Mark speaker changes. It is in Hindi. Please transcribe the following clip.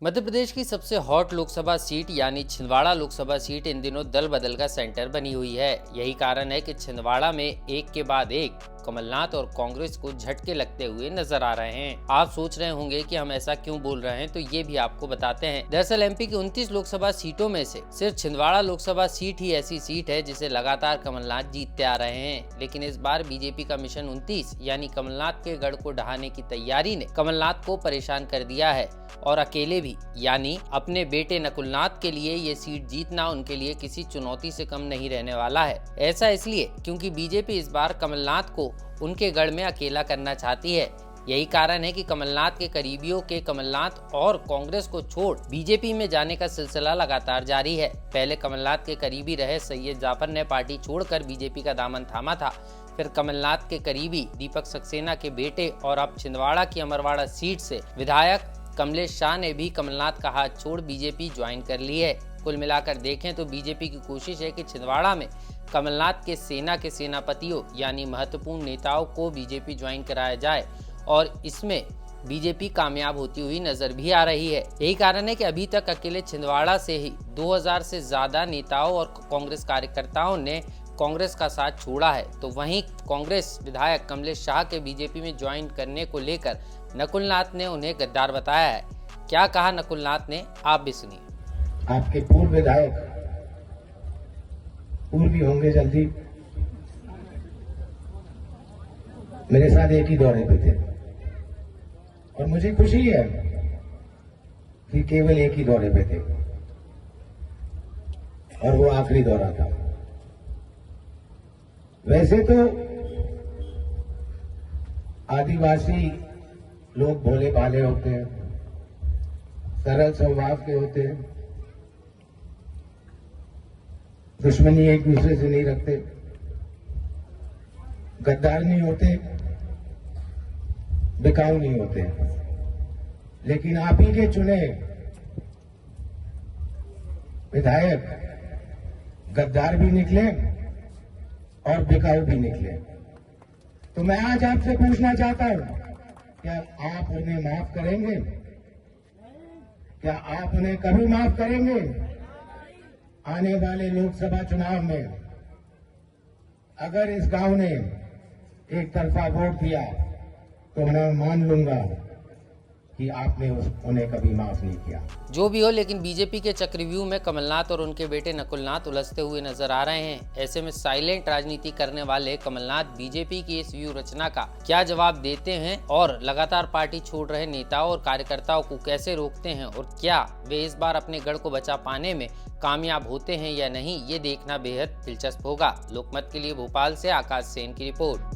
Speaker 1: मध्य प्रदेश की सबसे हॉट लोकसभा सीट यानी छिंदवाड़ा लोकसभा सीट इन दिनों दल बदल का सेंटर बनी हुई है। यही कारण है कि छिंदवाड़ा में एक के बाद एक कमलनाथ और कांग्रेस को झटके लगते हुए नजर आ रहे हैं। आप सोच रहे होंगे कि हम ऐसा क्यों बोल रहे हैं, तो ये भी आपको बताते हैं। दरअसल एमपी की 29 लोकसभा सीटों में से सिर्फ छिंदवाड़ा लोकसभा सीट ही ऐसी सीट है जिसे लगातार कमलनाथ जीतते आ रहे हैं। लेकिन इस बार बीजेपी का मिशन 29 यानी कमलनाथ के गढ़ को ढहाने की तैयारी ने कमलनाथ को परेशान कर दिया है और अकेले भी यानी अपने बेटे नकुलनाथ के लिए ये सीट जीतना उनके लिए किसी चुनौती से कम नहीं रहने वाला है। ऐसा इसलिए क्योंकि बीजेपी इस बार कमलनाथ को उनके गढ़ में अकेला करना चाहती है। यही कारण है कि कमलनाथ के करीबियों के कमलनाथ और कांग्रेस को छोड़ बीजेपी में जाने का सिलसिला लगातार जारी है। पहले कमलनाथ के करीबी रहे सैयद जाफर ने पार्टी छोड़कर बीजेपी का दामन थामा था। फिर कमलनाथ के करीबी दीपक सक्सेना के बेटे और अब छिंदवाड़ा की अमरवाड़ा सीट से विधायक कमलेश शाह ने भी कमलनाथ का हाथ छोड़ बीजेपी ज्वाइन कर ली है। कुल मिलाकर देखें तो बीजेपी की कोशिश है कि छिंदवाड़ा में कमलनाथ के सेना के सेनापतियों यानी महत्वपूर्ण नेताओं को बीजेपी ज्वाइन कराया जाए और इसमें बीजेपी कामयाब होती हुई नजर भी आ रही है। यही कारण है कि अभी तक अकेले छिंदवाड़ा से ही 2000 से ज्यादा नेताओं और कांग्रेस कार्यकर्ताओं ने कांग्रेस का साथ छोड़ा है। तो वहीं कांग्रेस विधायक कमलेश शाह के बीजेपी में ज्वाइन करने को लेकर नकुलनाथ ने उन्हें गद्दार बताया है। क्या कहा नकुलनाथ ने, आप भी सुनिए।
Speaker 2: आपके पूर्व विधायक पूर्व होंगे जल्दी मेरे साथ एक ही दौरे पे थे और मुझे खुशी है कि केवल एक ही दौरे पे थे और वो आखिरी दौरा था। वैसे तो आदिवासी लोग भोले भाले होते हैं, सरल स्वभाव के होते हैं, दुश्मनी एक दूसरे से नहीं रखते, गद्दार नहीं होते, बिकाऊ नहीं होते। लेकिन आप ही के चुने विधायक गद्दार भी निकले और बिकाऊ भी निकले। तो मैं आज आपसे पूछना चाहता हूं, क्या आप उन्हें माफ करेंगे? क्या आप उन्हें कभी माफ करेंगे? आने वाले लोकसभा चुनाव में अगर इस गांव ने एक तरफा वोट दिया तो मैं मान लूंगा कि आपने उन्हें कभी माफ नहीं किया।
Speaker 1: जो भी हो, लेकिन बीजेपी के चक्रव्यूह में कमलनाथ और उनके बेटे नकुलनाथ उलझते हुए नजर आ रहे हैं। ऐसे में साइलेंट राजनीति करने वाले कमलनाथ बीजेपी की इस व्यूह रचना का क्या जवाब देते हैं और लगातार पार्टी छोड़ रहे नेताओं और कार्यकर्ताओं को कैसे रोकते हैं और क्या वे इस बार अपने गढ़ को बचा पाने में कामयाब होते हैं या नहीं, ये देखना बेहद दिलचस्प होगा। लोकमत के लिए भोपाल से आकाश सेन की रिपोर्ट।